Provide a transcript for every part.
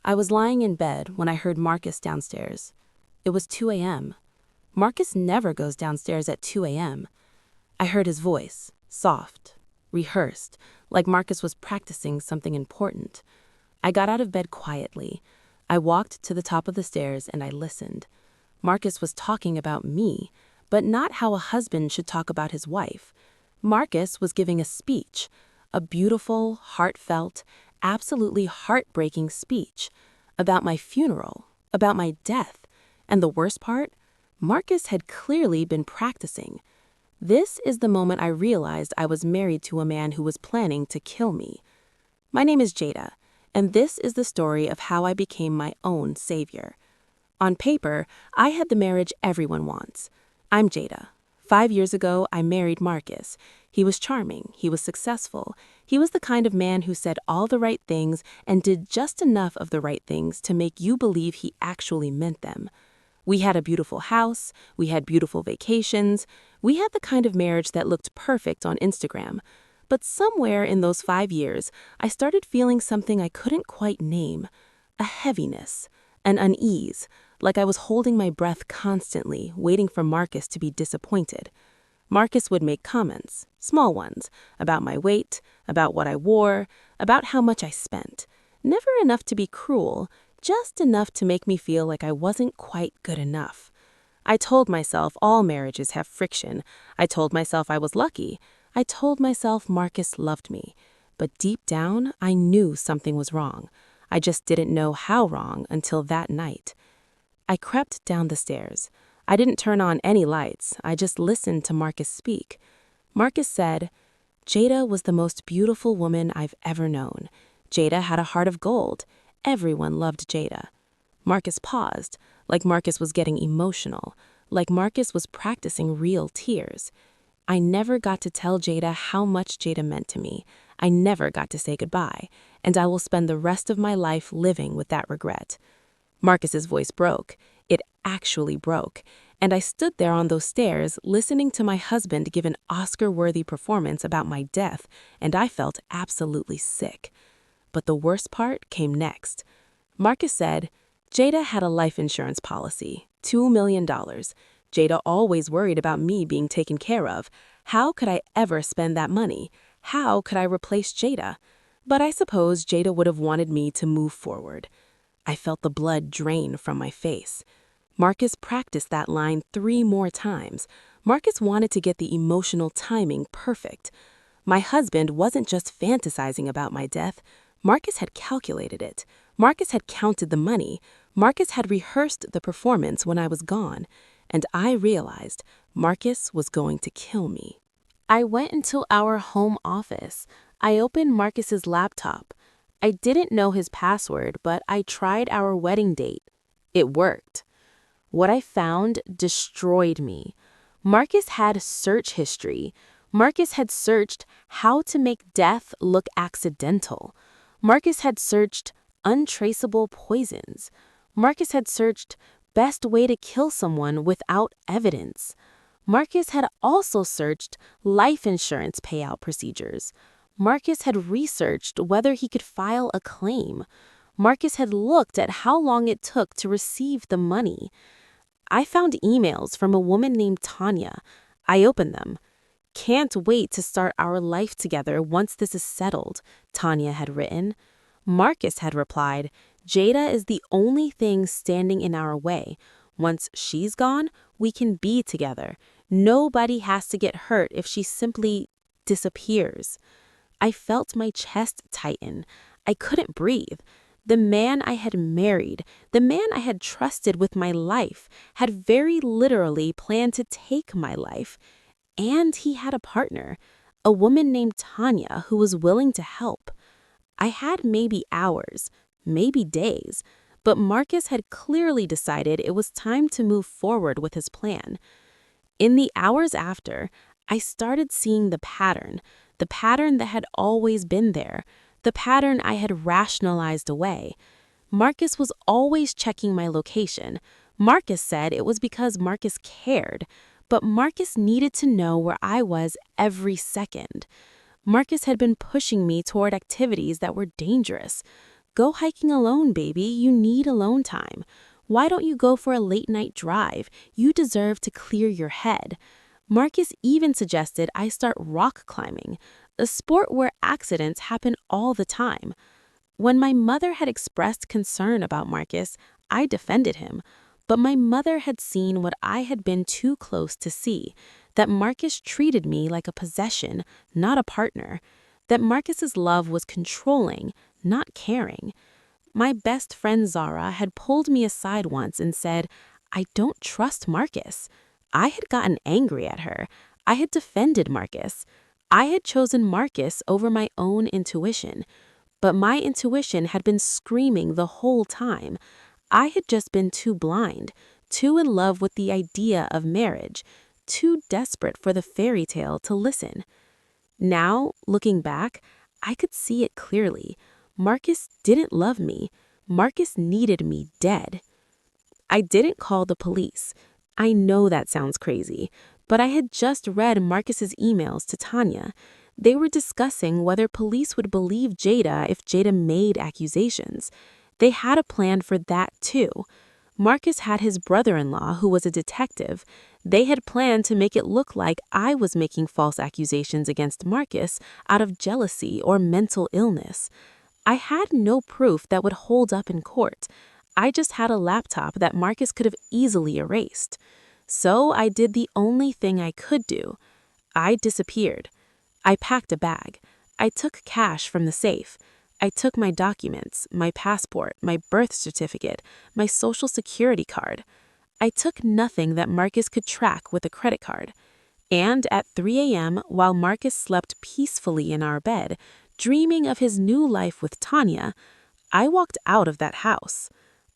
I was lying in bed when I heard Marcus downstairs. It was 2 a.m. Marcus never goes downstairs at 2 a.m. I heard his voice, soft, rehearsed, like Marcus was practicing something important. I got out of bed quietly. I walked to the top of the stairs and I listened. Marcus was talking about me, but not how a husband should talk about his wife. Marcus was giving a speech, a beautiful, heartfelt, absolutely heartbreaking speech about my funeral, about my death, and the worst part, Marcus had clearly been practicing. This is the moment I realized I was married to a man who was planning to kill me. My name is Jada, and this is the story of how I became my own savior. On paper, I had the marriage everyone wants. I'm Jada. 5 years ago, I married Marcus. He was charming, he was successful. He was the kind of man who said all the right things and did just enough of the right things to make you believe he actually meant them. We had a beautiful house, we had beautiful vacations, we had the kind of marriage that looked perfect on Instagram. But somewhere in those 5 years, I started feeling something I couldn't quite name. A heaviness, an unease, like I was holding my breath constantly, waiting for Marcus to be disappointed. Marcus would make comments, small ones, about my weight, about what I wore, about how much I spent. Never enough to be cruel, just enough to make me feel like I wasn't quite good enough. I told myself all marriages have friction. I told myself I was lucky. I told myself Marcus loved me. But deep down, I knew something was wrong. I just didn't know how wrong until that night. I crept down the stairs. I didn't turn on any lights. I just listened to Marcus speak. Marcus said, "Jada was the most beautiful woman I've ever known. Jada had a heart of gold. Everyone loved Jada." Marcus paused, like Marcus was getting emotional, like Marcus was practicing real tears. I never got to tell Jada how much Jada meant to me. I never got to say goodbye, and I will spend the rest of my life living with that regret. Marcus's voice broke. It actually broke. And I stood there on those stairs listening to my husband give an Oscar-worthy performance about my death, and I felt absolutely sick. But the worst part came next. Marcus said, "Jada had a life insurance policy, $2 million. Jada always worried about me being taken care of. How could I ever spend that money? How could I replace Jada? But I suppose Jada would have wanted me to move forward." I felt the blood drain from my face. Marcus practiced that line 3 more times. Marcus wanted to get the emotional timing perfect. My husband wasn't just fantasizing about my death. Marcus had calculated it. Marcus had counted the money. Marcus had rehearsed the performance when I was gone. And I realized Marcus was going to kill me. I went into our home office. I opened Marcus's laptop. I didn't know his password, but I tried our wedding date. It worked. What I found destroyed me. Marcus had search history. Marcus had searched how to make death look accidental. Marcus had searched untraceable poisons. Marcus had searched best way to kill someone without evidence. Marcus had also searched life insurance payout procedures. Marcus had researched whether he could file a claim. Marcus had looked at how long it took to receive the money. I found emails from a woman named Tanya. I opened them. "Can't wait to start our life together once this is settled," Tanya had written. Marcus had replied, "Jada is the only thing standing in our way. Once she's gone, we can be together. Nobody has to get hurt if she simply disappears." I felt my chest tighten. I couldn't breathe. The man I had married, the man I had trusted with my life, had very literally planned to take my life. And he had a partner, a woman named Tanya who was willing to help. I had maybe hours, maybe days, but Marcus had clearly decided it was time to move forward with his plan. In the hours after, I started seeing the pattern that had always been there, the pattern I had rationalized away. Marcus was always checking my location. Marcus said it was because Marcus cared, but Marcus needed to know where I was every second. Marcus had been pushing me toward activities that were dangerous. Go hiking alone, baby. You need alone time. Why don't you go for a late-night drive? You deserve to clear your head. Marcus even suggested I start rock climbing, a sport where accidents happen all the time. When my mother had expressed concern about Marcus, I defended him. But my mother had seen what I had been too close to see, that Marcus treated me like a possession, not a partner, that Marcus's love was controlling, not caring. My best friend Zara had pulled me aside once and said, I don't trust Marcus. I had gotten angry at her. I had defended Marcus. I had chosen Marcus over my own intuition. But my intuition had been screaming the whole time. I had just been too blind, too in love with the idea of marriage, too desperate for the fairy tale to listen. Now, looking back, I could see it clearly. Marcus didn't love me. Marcus needed me dead. I didn't call the police. I know that sounds crazy, but I had just read Marcus's emails to Tanya. They were discussing whether police would believe Jada if Jada made accusations. They had a plan for that too. Marcus had his brother-in-law, who was a detective. They had planned to make it look like I was making false accusations against Marcus out of jealousy or mental illness. I had no proof that would hold up in court. I just had a laptop that Marcus could have easily erased. So I did the only thing I could do. I disappeared. I packed a bag. I took cash from the safe. I took my documents, my passport, my birth certificate, my social security card. I took nothing that Marcus could track with a credit card. And at 3 a.m., while Marcus slept peacefully in our bed, dreaming of his new life with Tanya, I walked out of that house.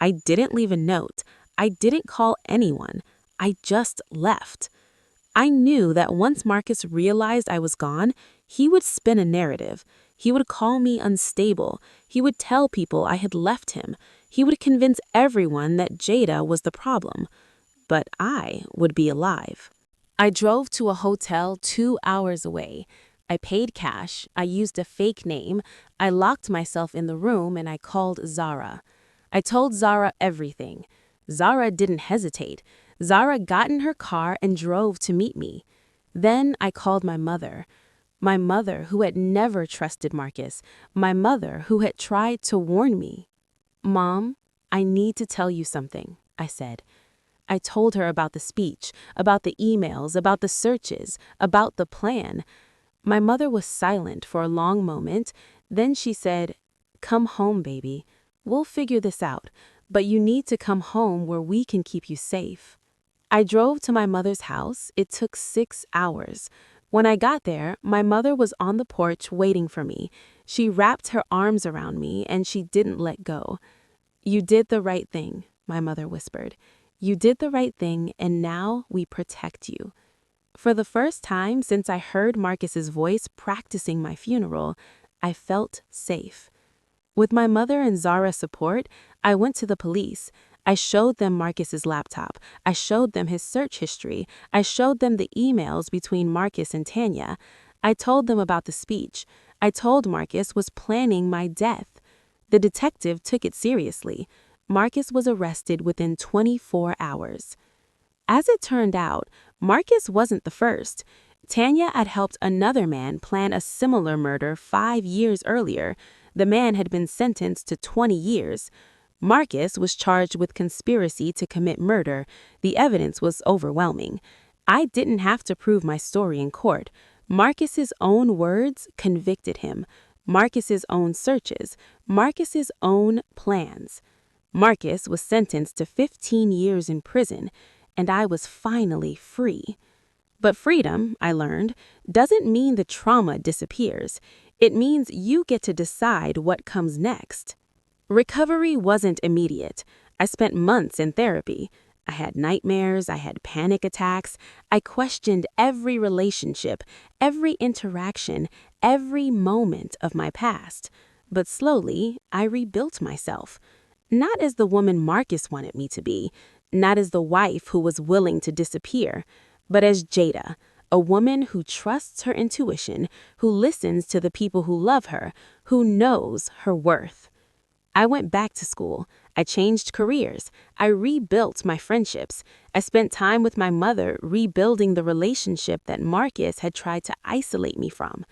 I didn't leave a note. I didn't call anyone. I just left. I knew that once Marcus realized I was gone, he would spin a narrative. He would call me unstable. He would tell people I had left him. He would convince everyone that Jada was the problem. But I would be alive. I drove to a hotel 2 hours away. I paid cash. I used a fake name. I locked myself in the room and I called Zara. I told Zara everything. Zara didn't hesitate. Zara got in her car and drove to meet me. Then I called my mother. My mother, who had never trusted Marcus. My mother, who had tried to warn me. Mom, I need to tell you something, I said. I told her about the speech, about the emails, about the searches, about the plan. My mother was silent for a long moment. Then she said, Come home, baby. We'll figure this out, but you need to come home where we can keep you safe. I drove to my mother's house. It took 6 hours. When I got there, my mother was on the porch waiting for me. She wrapped her arms around me and she didn't let go. You did the right thing, my mother whispered. You did the right thing and now we protect you. For the first time since I heard Marcus's voice practicing my funeral, I felt safe. With my mother and Zara's support, I went to the police. I showed them Marcus's laptop. I showed them his search history. I showed them the emails between Marcus and Tanya. I told them about the speech. I told Marcus was planning my death. The detective took it seriously. Marcus was arrested within 24 hours. As it turned out, Marcus wasn't the first. Tanya had helped another man plan a similar murder 5 years earlier. The man had been sentenced to 20 years. Marcus was charged with conspiracy to commit murder. The evidence was overwhelming. I didn't have to prove my story in court. Marcus's own words convicted him. Marcus's own searches. Marcus's own plans. Marcus was sentenced to 15 years in prison, and I was finally free. But freedom, I learned, doesn't mean the trauma disappears. It means you get to decide what comes next. Recovery wasn't immediate. I spent months in therapy. I had nightmares, I had panic attacks. I questioned every relationship, every interaction, every moment of my past. But slowly, I rebuilt myself. Not as the woman Marcus wanted me to be, not as the wife who was willing to disappear, but as Jada, a woman who trusts her intuition, who listens to the people who love her, who knows her worth. I went back to school. I changed careers. I rebuilt my friendships. I spent time with my mother rebuilding the relationship that Marcus had tried to isolate me from.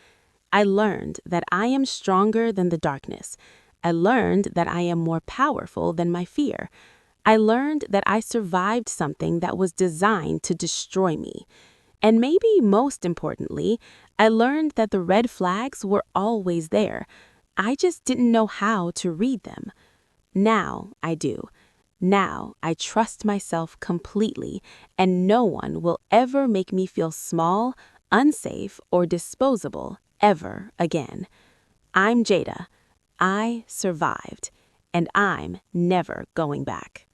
I learned that I am stronger than the darkness. I learned that I am more powerful than my fear. I learned that I survived something that was designed to destroy me. And maybe most importantly, I learned that the red flags were always there. I just didn't know how to read them. Now I do. Now I trust myself completely, and no one will ever make me feel small, unsafe, or disposable ever again. I'm Jada. I survived, and I'm never going back.